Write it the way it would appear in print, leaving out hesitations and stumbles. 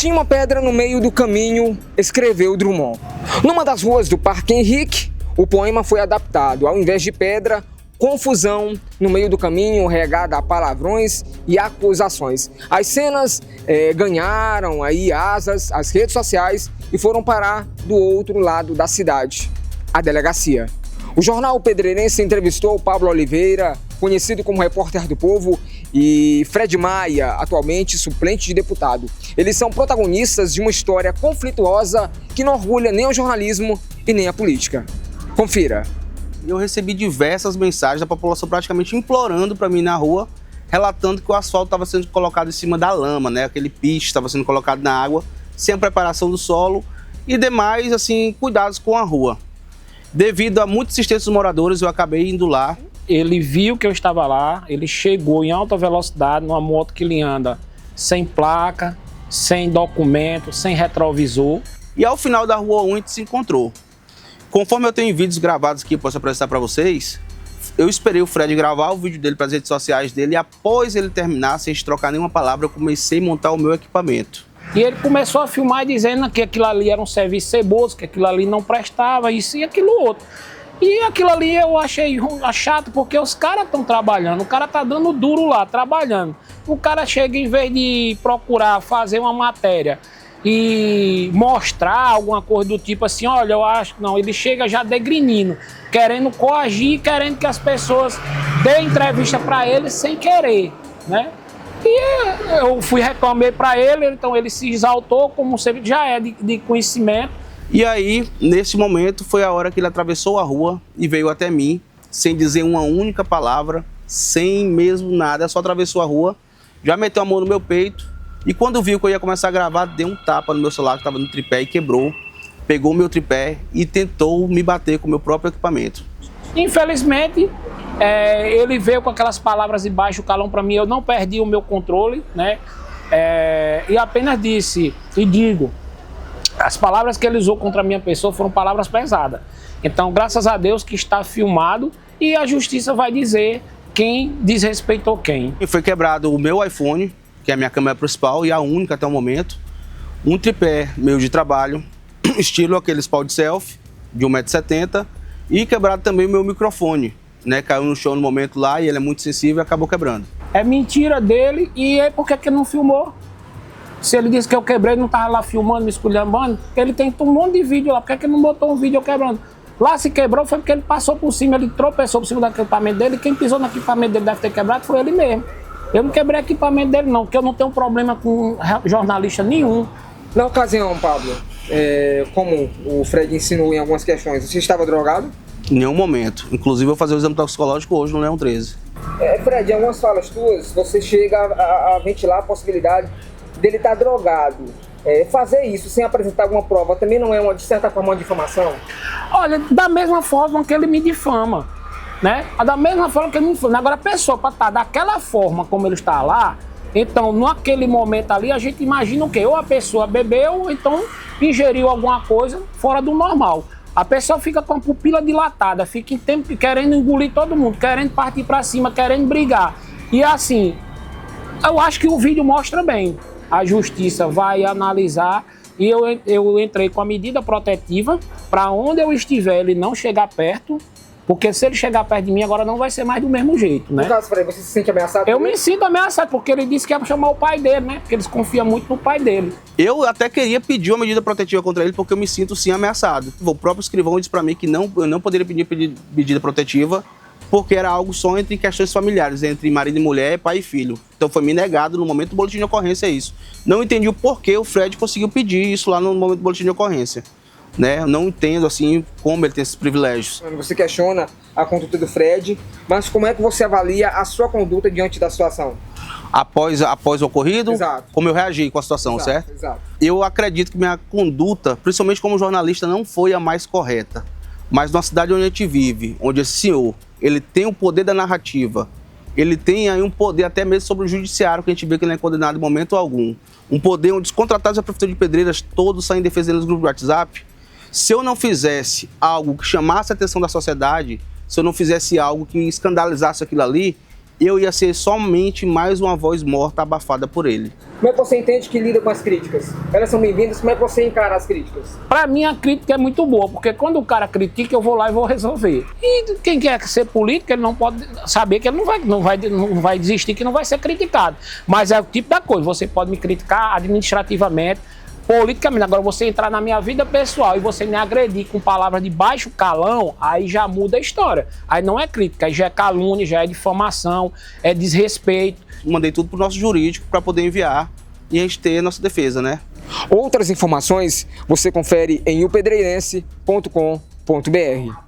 Tinha uma pedra no meio do caminho, escreveu Drummond. Numa das ruas do Parque Henrique, o poema foi adaptado. Ao invés de pedra, confusão no meio do caminho, regada a palavrões e acusações. As cenas ganharam aí asas às redes sociais e foram parar do outro lado da cidade, a delegacia. O jornal Pedreirense entrevistou Pablo Oliveira, conhecido como Repórter do Povo, e Fred Maia, atualmente suplente de deputado. Eles são protagonistas de uma história conflituosa que não orgulha nem o jornalismo e nem a política. Confira. Eu recebi diversas mensagens da população praticamente implorando para mim na rua, relatando que o asfalto estava sendo colocado em cima da lama, né? Aquele piche estava sendo colocado na água, sem a preparação do solo e demais, assim, cuidados com a rua. Devido a muita insistência dos moradores, eu acabei indo lá. Ele viu que eu estava lá, ele chegou em alta velocidade numa moto que ele anda sem placa, sem documento, sem retrovisor. E ao final da rua 1 a gente se encontrou. Conforme eu tenho vídeos gravados aqui, eu posso apresentar para vocês, eu esperei o Fred gravar o vídeo dele para as redes sociais dele e após ele terminar, sem trocar nenhuma palavra, eu comecei a montar o meu equipamento. E ele começou a filmar dizendo que aquilo ali era um serviço ceboso, que aquilo ali não prestava, isso e aquilo outro. E aquilo ali eu achei chato porque os caras estão trabalhando, o cara tá dando duro lá, trabalhando. O cara chega, em vez de procurar fazer uma matéria e mostrar alguma coisa do tipo assim, olha, eu acho que não, ele chega já degrinindo, querendo coagir, querendo que as pessoas dêem entrevista para ele sem querer, né? E eu reclamei para ele, então ele se exaltou, como sempre já é de conhecimento. E aí, nesse momento, foi a hora que ele atravessou a rua e veio até mim, sem dizer uma única palavra, sem mesmo nada, só atravessou a rua, já meteu a mão no meu peito e quando viu que eu ia começar a gravar, deu um tapa no meu celular que estava no tripé e quebrou, pegou o meu tripé e tentou me bater com o meu próprio equipamento. Infelizmente, ele veio com aquelas palavras de baixo calão para mim, eu não perdi o meu controle, né? E apenas disse, e digo, as palavras que ele usou contra a minha pessoa foram palavras pesadas. Então, graças a Deus que está filmado e a justiça vai dizer quem desrespeitou quem. E foi quebrado o meu iPhone, que é a minha câmera principal e a única até o momento, um tripé meu de trabalho, estilo aqueles pau de selfie, de 1,70 m, e quebrado também o meu microfone, né? Caiu no chão no momento lá e ele é muito sensível e acabou quebrando. É mentira dele e por que ele não filmou? Se ele disse que eu quebrei, não estava lá filmando, me esculhambando, ele tem um monte de vídeo lá, por que ele não botou um vídeo eu quebrando? Lá se quebrou foi porque ele passou por cima, ele tropeçou por cima do equipamento dele, e quem pisou no equipamento dele deve ter quebrado foi ele mesmo. Eu não quebrei equipamento dele não, porque eu não tenho problema com jornalista nenhum. Na ocasião, Pablo, como o Fred ensinou em algumas questões, você estava drogado? Em nenhum momento. Inclusive, eu vou fazer o exame toxicológico hoje no Leão 13. Fred, em algumas falas tuas, você chega a ventilar a possibilidade dele estar drogado. Fazer isso sem apresentar alguma prova também não é, de certa forma, uma difamação? Olha, da mesma forma que ele me difama, né? Da mesma forma que ele me difama. Agora, a pessoa para estar daquela forma como ele está lá, então, naquele momento ali, a gente imagina o quê? Ou a pessoa bebeu, ou então ingeriu alguma coisa fora do normal. A pessoa fica com a pupila dilatada, fica em tempo querendo engolir todo mundo, querendo partir para cima, querendo brigar. E assim, eu acho que o vídeo mostra bem. A justiça vai analisar e eu entrei com a medida protetiva para onde eu estiver ele não chegar perto, porque se ele chegar perto de mim agora não vai ser mais do mesmo jeito, né? No caso, Fred, você se sente ameaçado? Eu me sinto ameaçado, porque ele disse que ia chamar o pai dele, né? Porque eles confiam muito no pai dele. Eu até queria pedir uma medida protetiva contra ele, porque eu me sinto sim ameaçado. O próprio escrivão disse para mim que eu não poderia pedir medida protetiva, porque era algo só entre questões familiares, entre marido e mulher, pai e filho. Então foi me negado no momento do boletim de ocorrência isso. Não entendi o porquê o Fred conseguiu pedir isso lá no momento do boletim de ocorrência. Né? Eu não entendo assim como ele tem esses privilégios. Você questiona a conduta do Fred, mas como é que você avalia a sua conduta diante da situação? Após o ocorrido, Exato. Como eu reagi com a situação, Exato, certo? Exato. Eu acredito que minha conduta, principalmente como jornalista, não foi a mais correta. Mas na cidade onde a gente vive, onde esse senhor, ele tem o poder da narrativa, ele tem aí um poder até mesmo sobre o judiciário, que a gente vê que ele não é condenado em momento algum. Um poder onde os contratados da Prefeitura de Pedreiras todos saem em defesa nos grupos de WhatsApp. Se eu não fizesse algo que chamasse a atenção da sociedade, se eu não fizesse algo que escandalizasse aquilo ali, eu ia ser somente mais uma voz morta abafada por ele. Como é que você entende que lida com as críticas? Elas são bem-vindas, como é que você encara as críticas? Pra mim, a crítica é muito boa, porque quando o cara critica, eu vou lá e vou resolver. E quem quer ser político, ele não pode saber que ele não vai desistir, que não vai ser criticado. Mas é o tipo da coisa, você pode me criticar administrativamente, politicamente. Agora, você entrar na minha vida pessoal e você me agredir com palavras de baixo calão, aí já muda a história. Aí não é crítica, aí já é calúnia, já é difamação, é desrespeito. Mandei tudo pro nosso jurídico para poder enviar e a gente ter a nossa defesa, né? Outras informações você confere em upedreirense.com.br.